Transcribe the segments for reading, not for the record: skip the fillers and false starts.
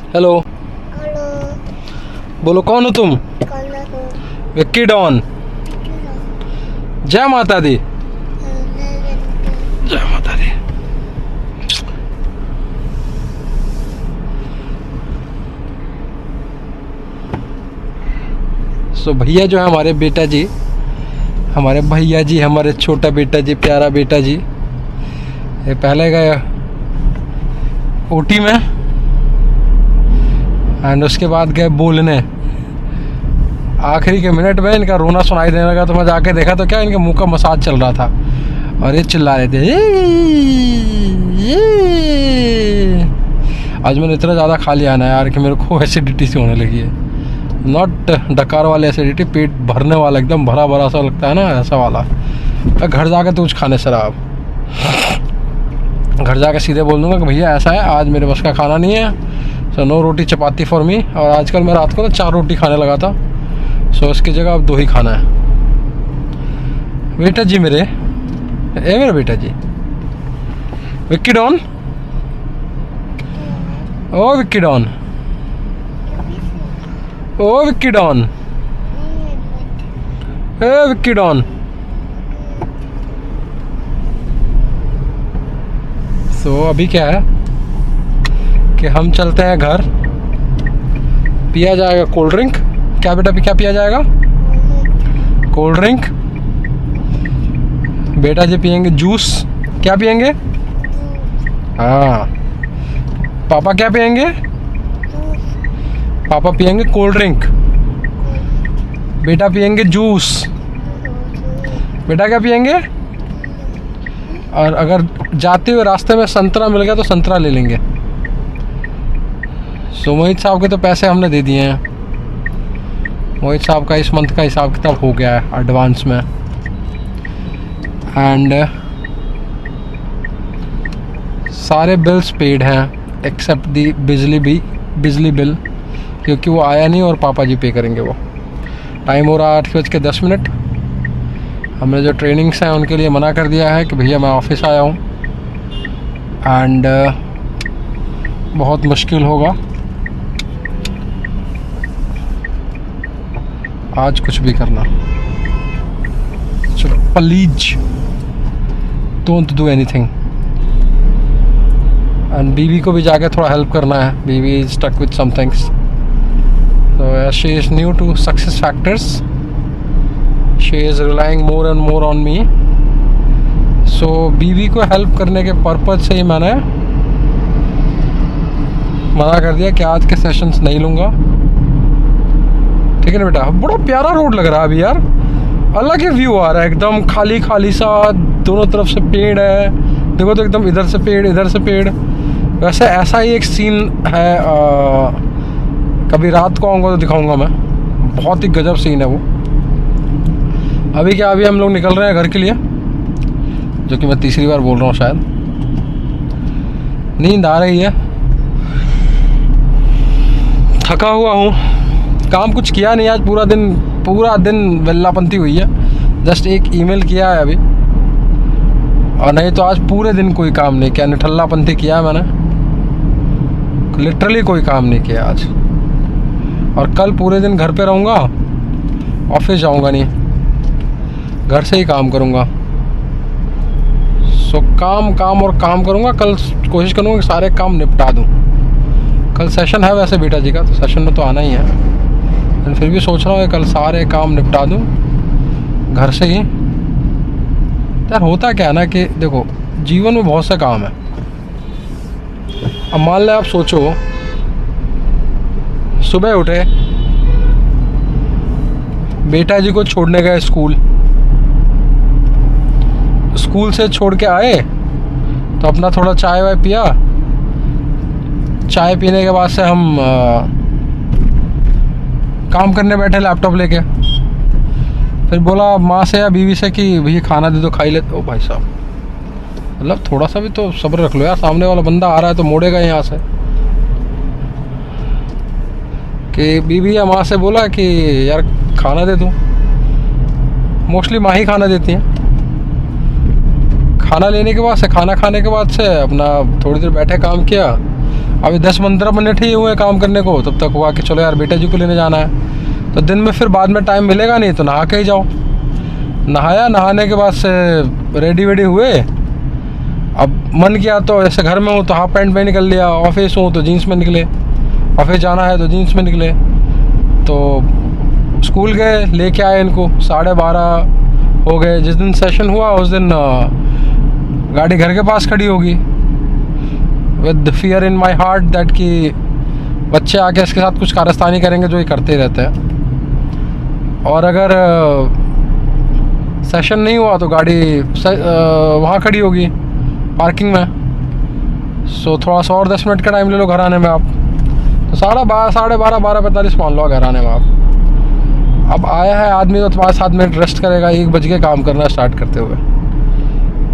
Hello, hello. बोलो कौन हो तुम? कौन हो तुम? विक्की डॉन। जय माता दी। जय माता दी। सो भैया जो है हमारे बेटा जी, हमारे भैया जी, हमारे छोटा बेटा जी, प्यारा बेटा जी, ये पहले गए ओटी में एंड उसके बाद गए बोलने। आखिरी के मिनट में इनका रोना सुनाई देने लगा तो मैं जाके देखा तो क्या इनके मुंह का मसाज चल रहा था और ये चिल्ला रहे थे आज मैंने इतना ज़्यादा खा लिया ना यार कि मेरे को एसिडिटी सी होने लगी है। नॉट डकार वाले एसिडिटी, पेट भरने वाला, एकदम भरा भरा सा लगता है ना, ऐसा वाला। मैं घर जाके तो कुछ खाने से रहा, घर जाके सीधे बोल दूंगा कि भैया ऐसा है, आज मेरे बस का खाना नहीं है, so no roti chapati for me. और आजकल मैं रात को ना 4 रोटी खाने लगा था, सो इसकी जगह अब 2 ही खाना है। बेटा जी मेरे, ए मेरा बेटा जी, विक्की डॉन, ओ विक्की डॉन, ओ विक्की डॉन, ए विक्की डॉन। सो अभी क्या है कि हम चलते हैं घर, पिया जाएगा कोल्ड ड्रिंक। क्या बेटा, क्या पिया जाएगा? Cold drink. बेटा जी पियेंगे जूस। क्या पियेंगे? हाँ। पापा क्या पियेंगे? पापा पियेंगे कोल्ड ड्रिंक, बेटा पियेंगे जूस। बेटा क्या पियेंगे? और अगर जाते हुए रास्ते में संतरा मिल गया तो संतरा ले लेंगे। सो मोहित साहब के तो पैसे हमने दे दिए हैं। मोहित साहब का इस मंथ का हिसाब किताब हो गया है एडवांस में। एंड सारे बिल्स पेड हैं एक्सेप्ट दी बिजली बिल, क्योंकि वो आया नहीं और पापा जी पे करेंगे वो। टाइम हो रहा है 8:10। हमने जो ट्रेनिंग्स हैं उनके लिए मना कर दिया है कि भैया मैं ऑफिस आया हूँ एंड बहुत मुश्किल होगा आज कुछ भी करना। So please don't do anything. And बीवी को भी जाके थोड़ा हेल्प करना है, बीवी is stuck with some things. So she is new to success factors. She is relying more and more on me. So बीवी को हेल्प करने के पर्पज से ही मैंने मना कर दिया कि आज के सेशंस नहीं लूँगा। ठीक है ना बेटा? बड़ा प्यारा रोड लग रहा है अभी यार, अलग ही व्यू आ रहा है, एकदम खाली खाली सा, दोनों तरफ से पेड़ है। देखो तो एकदम इधर से पेड़ इधर से पेड़। वैसे ऐसा ही एक सीन है, कभी रात को आऊँगा तो दिखाऊंगा मैं, बहुत ही गजब सीन है वो। अभी क्या, अभी हम लोग निकल रहे हैं घर के लिए, जो कि मैं तीसरी बार बोल रहा हूँ शायद। नींद आ रही है, थका हुआ हूँ, काम कुछ किया नहीं आज पूरा दिन वेल्लापंती हुई है। जस्ट एक ईमेल किया है अभी, और नहीं तो आज पूरे दिन कोई काम नहीं किया, निठल्लापंती किया है मैंने, लिटरली कोई काम नहीं किया आज। और कल पूरे दिन घर पे रहूँगा, ऑफिस जाऊँगा नहीं, घर से ही काम करूँगा। सो काम करूँगा। कल कोशिश करूँगा कि सारे काम निपटा दूँ। कल सेशन है वैसे बेटा जी का, तो सेशन में तो आना ही है, लेकिन फिर भी सोच रहा हूँ कि कल सारे काम निपटा दूँ घर से ही। यार होता क्या है ना कि देखो, जीवन में बहुत से काम है। अब मान लें आप सोचो, सुबह उठे, बेटा जी को छोड़ने गए स्कूल से छोड़ के आए तो अपना थोड़ा चाय वाय पिया। चाय पीने के बाद से हम काम करने बैठे लैपटॉप लेके। फिर बोला माँ से या बीवी से कि भैया खाना दे दो, खाई लेते। ओ भाई साहब, मतलब थोड़ा सा भी तो सब्र रख लो यार, सामने वाला बंदा आ रहा है तो मोड़ेगा यहाँ से। कि बीवी या माँ से बोला कि यार खाना दे दूँ। मोस्टली माँ ही खाना देती हैं। खाना लेने के बाद से, खाना खाने के बाद से अपना थोड़ी देर बैठे काम किया, अभी 10-15 मिनट ही हुए काम करने को, तब तक हुआ कि चलो यार बेटा जी को लेने जाना है। तो दिन में फिर बाद में टाइम मिलेगा नहीं तो नहा के ही जाओ। नहाया, नहाने के बाद से रेडी वेडी हुए। अब मन किया तो जैसे घर में हूँ तो हाफ पैंट में निकल लिया, ऑफिस हूँ तो जीन्स में निकले, ऑफिस जाना है तो जीन्स में निकले। तो स्कूल गए, लेके आए इनको, 12:30 हो गए। जिस दिन सेशन हुआ उस दिन गाड़ी घर के पास खड़ी होगी, with fear in my heart that कि बच्चे आके इसके साथ कुछ कारस्तानी करेंगे जो ये करते ही रहते हैं। और अगर सेशन नहीं हुआ तो गाड़ी वहाँ खड़ी होगी पार्किंग में। सो थोड़ा सा और 10 मिनट का टाइम ले लो घर आने में आप, तो 12:45 मान लो घर आने में आप। अब आया है आदमी तो 5-7 मिनट रेस्ट करेगा, 1 बज के काम करना स्टार्ट करते हुए।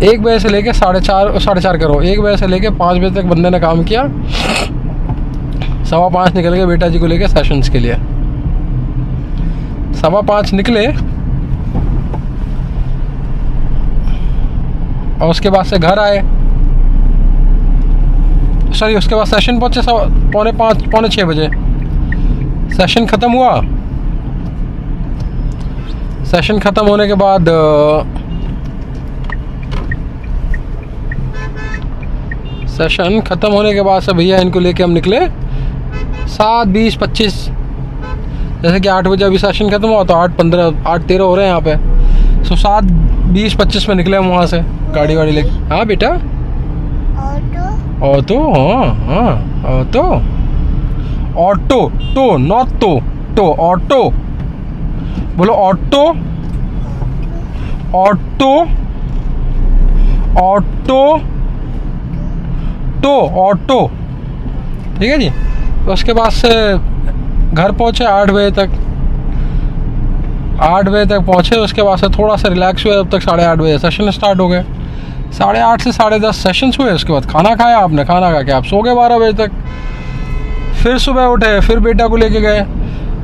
1 बजे से लेके 4:30 करो, 1 बजे से लेके 5 बजे तक बंदे ने काम किया। 5:15 निकल गए बेटा जी को लेके सेशंस के लिए। 5:15 निकले और उसके बाद से घर आए, सॉरी उसके बाद सेशन पहुँचे 4:45 पौने 6 बजे। सेशन ख़त्म हुआ। सेशन ख़त्म होने के बाद से भैया इनको लेके हम निकले 7:20-25, जैसे कि 8 बजे अभी सेशन ख़त्म हुआ तो 8:15 8:13 हो रहे हैं यहाँ पे। सो 7:20-25 में निकले हम वहाँ से गाड़ी वाड़ी लेके। हाँ बेटा, ऑटो, हाँ ऑटो, ऑटो टो नॉट टो ऑटो, बोलो ऑटो, ऑटो, ऑटो टो, ऑटो, ठीक है जी। उसके बाद से घर पहुँचे 8 बजे तक। 8 बजे तक पहुँचे, उसके बाद से थोड़ा सा रिलैक्स हुए। अब तक 8:30 बजे सेशन स्टार्ट हो गए। 8:30 से 10:30 सेशंस हुए। उसके बाद खाना खाया आपने, खाना खा के आप सो गए 12 बजे तक। फिर सुबह उठे, फिर बेटा को लेके गए।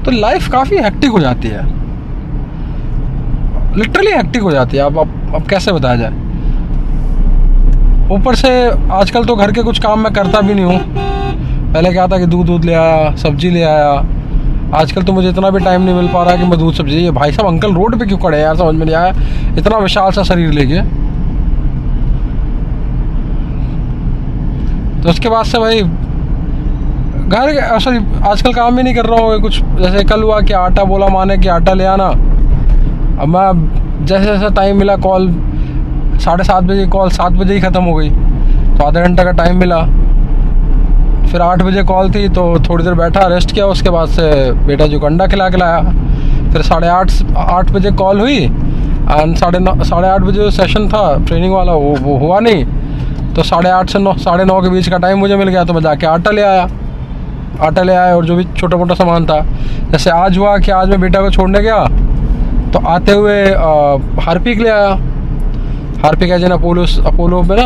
तो लाइफ काफ़ी हेक्टिक हो जाती है, लिटरली हेक्टिक हो जाती है। अब कैसे बताया जाए। ऊपर से आजकल तो घर के कुछ काम मैं करता भी नहीं हूँ। पहले क्या था कि दूध ले आया, सब्जी ले आया। आजकल तो मुझे इतना भी टाइम नहीं मिल पा रहा कि मैं दूध सब्जी। ये भाई साहब अंकल रोड पे क्यों खड़े हैं यार, समझ में नहीं आया, इतना विशाल सा शरीर लेके। तो उसके बाद से भाई घर, सॉरी आजकल काम भी नहीं कर रहा हूँ कुछ। जैसे कल हुआ कि आटा बोला माने कि आटा ले आना। अब मैं जैसे जैसे टाइम मिला, कॉल 7:30 बजे, कॉल 7 बजे ही ख़त्म हो गई, तो आधा घंटा का टाइम मिला। फिर 8 बजे कॉल थी तो थोड़ी देर बैठा, रेस्ट किया। उसके बाद से बेटा जी को अंडा खिला फिर 8:30 बजे कॉल हुई एंड 8:30 बजे जो सेशन था ट्रेनिंग वाला वो हुआ नहीं। तो 8:30 से 9:30 के बीच का टाइम मुझे मिल गया, तो मैं जाके आटा ले आया और जो भी छोटा मोटा सामान था। जैसे आज हुआ कि आज मैं बेटा को छोड़ने गया तो आते हुए हार्पिक ले आया। हार्पिक है जिन अपोलो में ना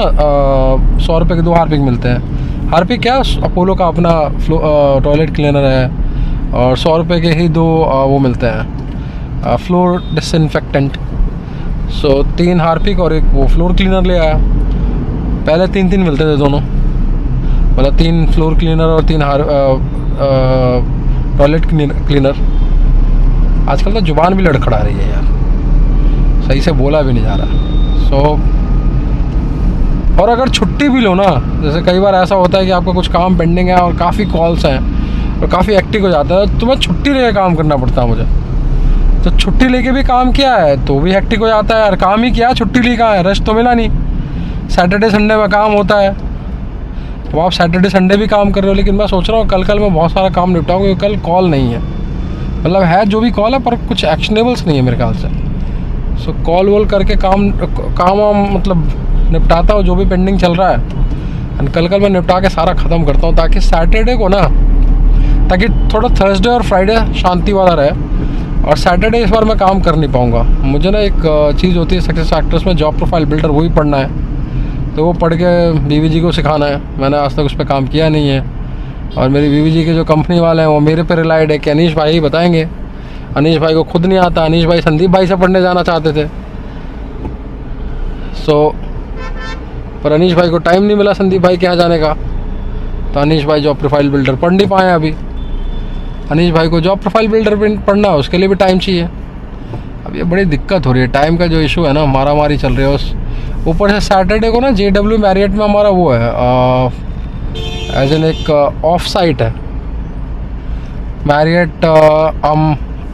100 रुपये के 2 हार्पिक मिलते हैं। हार्पिक क्या, अपोलो का अपना टॉयलेट क्लीनर है, और 100 रुपये के ही 2 वो मिलते हैं फ्लोर डिसइंफेक्टेंट। सो 3 हार्पिक और 1 वो फ्लोर क्लीनर ले आया। पहले 3 मिलते थे दोनों, मतलब 3 फ्लोर क्लीनर और 3 टॉयलेट क्लीनर। आजकल तो जुबान भी लड़खड़ा रही है यार, सही से बोला भी नहीं जा रहा। और अगर छुट्टी भी लो ना, जैसे कई बार ऐसा होता है कि आपका कुछ काम पेंडिंग है और काफ़ी कॉल्स हैं और काफ़ी एक्टिव हो जाता है, तो मैं छुट्टी लेके काम करना पड़ता है मुझे। तो छुट्टी लेके भी काम किया है तो भी हेक्टिक हो जाता है यार। काम ही किया, छुट्टी ली कहाँ है, रेस्ट तो मिला नहीं। सैटरडे संडे में काम होता है, तो आप सैटरडे संडे भी काम कर रहे हो। लेकिन मैं सोच रहा हूँ कल मैं बहुत सारा काम निपटाऊँ, क्योंकि कल कॉल नहीं है, मतलब है जो भी कॉल है पर कुछ एक्शनेबल्स नहीं है मेरे ख्याल से। सो कॉल वॉल करके काम मतलब निपटाता हूँ जो भी पेंडिंग चल रहा है, एंड कल मैं निपटा के सारा ख़त्म करता हूँ, ताकि सैटरडे को ना, ताकि थोड़ा थर्सडे और फ्राइडे शांति वाला रहे। और सैटरडे इस बार मैं काम कर नहीं पाऊँगा। मुझे ना एक चीज़ होती है सक्सेस फैक्टर्स में, जॉब प्रोफाइल बिल्डर, वही पढ़ना है। तो वो पढ़ के बीवी जी को सिखाना है। मैंने आज तक उस पर काम किया नहीं है, और मेरी बीवी जी के जो कंपनी वाले हैं वो मेरे पे रिलाइड है कि अनीश भाई ही बताएंगे। अनीश भाई को खुद नहीं आता। अनीश भाई संदीप भाई से पढ़ने जाना चाहते थे, पर अनीश भाई को टाइम नहीं मिला संदीप भाई के यहाँ जाने का। तो अनीश भाई जॉब प्रोफाइल बिल्डर पढ़ नहीं पाए अभी। अनीश भाई को जॉब प्रोफाइल बिल्डर पढ़ना है, उसके लिए भी टाइम चाहिए। अब ये बड़ी दिक्कत हो रही है, टाइम का जो इशू है ना, मारा मारी चल रही है उस ऊपर से। सैटरडे को ना JW मैरियट में हमारा वो है एज एन एक ऑफ साइट है। मैरियट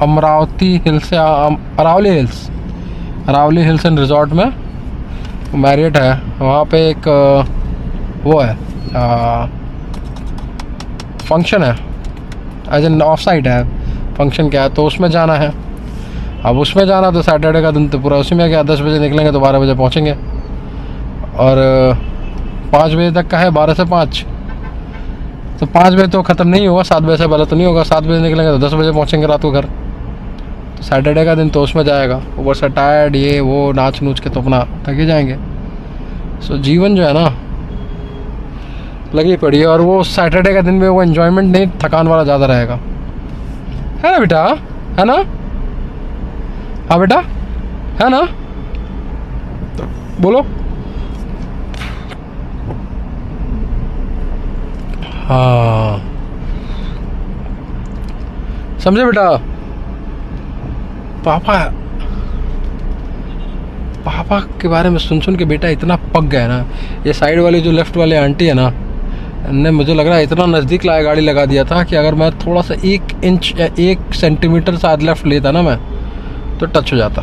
अमरावती हिल्स या अरावली हिल्स एंड रिजॉर्ट में मैरियट है। वहाँ पे एक वो है फंक्शन है, एज एन ऑफ साइट है फंक्शन क्या है, तो उसमें जाना है। अब उसमें जाना तो सैटरडे का दिन तो पूरा उसी में गया। 10 बजे निकलेंगे तो 12 बजे पहुँचेंगे, और 5 बजे तक का है, 12 से 5। तो 5 बजे तो ख़त्म नहीं होगा, 7 बजे से पहले तो नहीं होगा। 7 बजे निकलेंगे तो 10 बजे पहुँचेंगे रात को घर। तो सैटरडे का दिन तो उसमें जाएगा। ऊपर से टायर्ड ये वो नाच नूच के तो अपना थक ही जाएंगे। सो जीवन जो है ना लगी पड़ी है। और वो सैटरडे का दिन में वो एन्जॉयमेंट नहीं, थकान वाला ज़्यादा रहेगा, है ना बेटा, है ना? हाँ बेटा, है ना? बोलो। हाँ समझे बेटा? पापा के बारे में सुन के बेटा इतना पक गया ना। ये साइड वाली जो लेफ्ट वाले आंटी है ना, ने मुझे लग रहा है इतना नज़दीक लाया गाड़ी लगा दिया था कि अगर मैं थोड़ा सा 1 इंच या 1 सेंटीमीटर शायद लेफ्ट लेता ना मैं, तो टच हो जाता।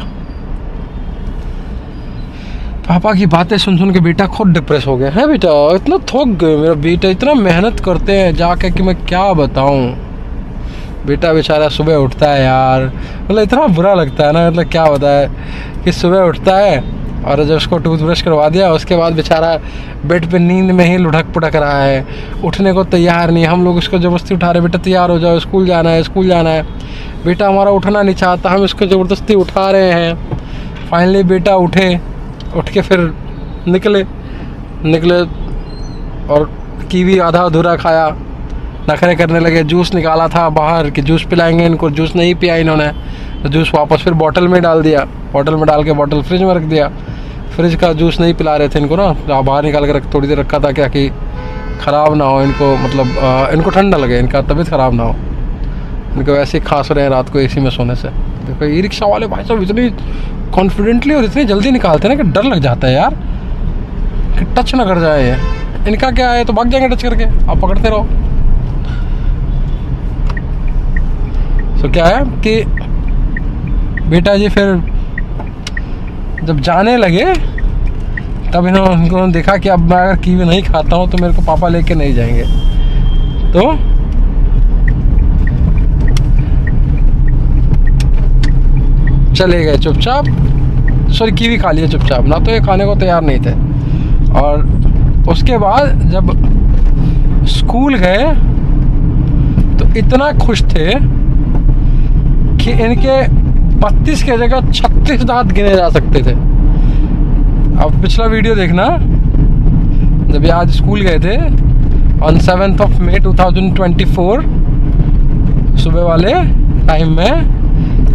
पापा की बातें सुन के बेटा खुद डिप्रेस हो गया है। बेटा इतना थक गए मेरा बेटा, इतना मेहनत करते हैं जाके कि मैं क्या बताऊं। बेटा बेचारा सुबह उठता है यार, मतलब इतना बुरा लगता है ना, मतलब क्या बताए कि सुबह उठता है और जब उसको टूथब्रश करवा दिया उसके बाद बेचारा बेड पे नींद में ही लुढ़क पुढ़क रहा है, उठने को तैयार नहीं। हम लोग उसको ज़बरदस्ती उठा रहे, बेटा तैयार हो जाओ, स्कूल जाना है, स्कूल जाना है। बेटा हमारा उठना नहीं चाहता, हम इसको ज़बरदस्ती उठा रहे हैं। फाइनली बेटा उठ के फिर निकले और कीवी आधा अधूरा खाया, नखरे करने लगे। जूस निकाला था बाहर कि जूस पिलाएंगे इनको, जूस नहीं पिया इन्होंने, तो जूस वापस फिर बॉटल में डाल दिया। बॉटल में डाल के बॉटल फ्रिज में रख दिया। फ्रिज का जूस नहीं पिला रहे थे इनको ना, बाहर निकाल के थोड़ी देर रखा था क्या कि ख़राब ना हो इनको, मतलब इनको ठंडा लगे, इनका तबीयत ख़राब ना हो। इनको वैसे ही खांस रहे हैं रात को AC में सोने से। देखो ई रिक्शा वाले भाई साहब इतनी कॉन्फिडेंटली और इतनी जल्दी निकालते हैं ना कि डर लग जाता है यार कि टच ना कर जाए। इनका क्या है, तो भाग जाएंगे टच करके, आप पकड़ते रहो। तो क्या है कि बेटा जी फिर जब जाने लगे तब इन्होंने देखा कि अब मैं अगर कीवी नहीं खाता हूँ तो मेरे को पापा लेके नहीं जाएंगे। तो चले गए चुपचाप, सॉरी कीवी खा लिए चुपचाप, ना तो ये खाने को तैयार नहीं थे। और उसके बाद जब स्कूल गए तो इतना खुश थे कि इनके 32 के जगह 36 दांत गिने जा सकते थे। अब पिछला वीडियो देखना, जब ये आज स्कूल गए थे ऑन 7 मई 2024 सुबह वाले टाइम में,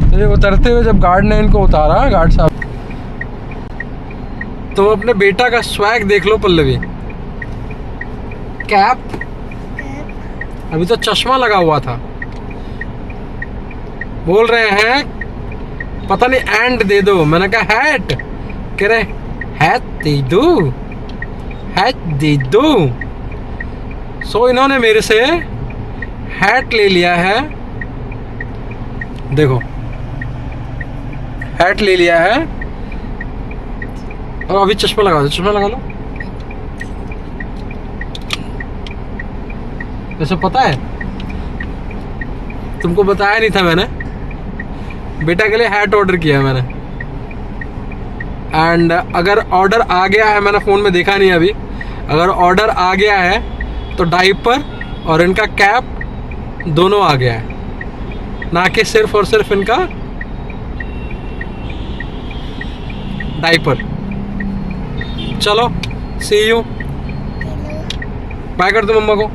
तो ये उतरते हुए जब गार्ड ने इनको उतारा, गार्ड साहब, तो अपने बेटा का स्वैग देख लो पल्लवी। कैप, अभी तो चश्मा लगा हुआ था। बोल रहे हैं पता नहीं एंड दे दो, मैंने कहा हैट, कह रहे हैट दे दो, हैट दे दो। सो इन्होंने मेरे से हैट ले लिया है, देखो हैट ले लिया है। और अभी चश्मा लगा दो, चश्मा लगा लो। वैसे पता है तुमको बताया नहीं था मैंने, बेटा के लिए हैट ऑर्डर किया है मैंने। एंड अगर ऑर्डर आ गया है, मैंने फ़ोन में देखा नहीं अभी, अगर ऑर्डर आ गया है तो डाइपर और इनका कैप दोनों आ गया है, ना कि सिर्फ और सिर्फ इनका डाइपर। चलो सी यू, बाय कर दो मम्मा को,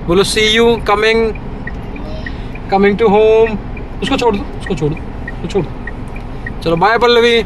बोलो सी यू, कमिंग टू होम। उसको छोड़ दो, उसको छोड़ दो, उसको छोड़ दो। चलो बाय पल्लवी।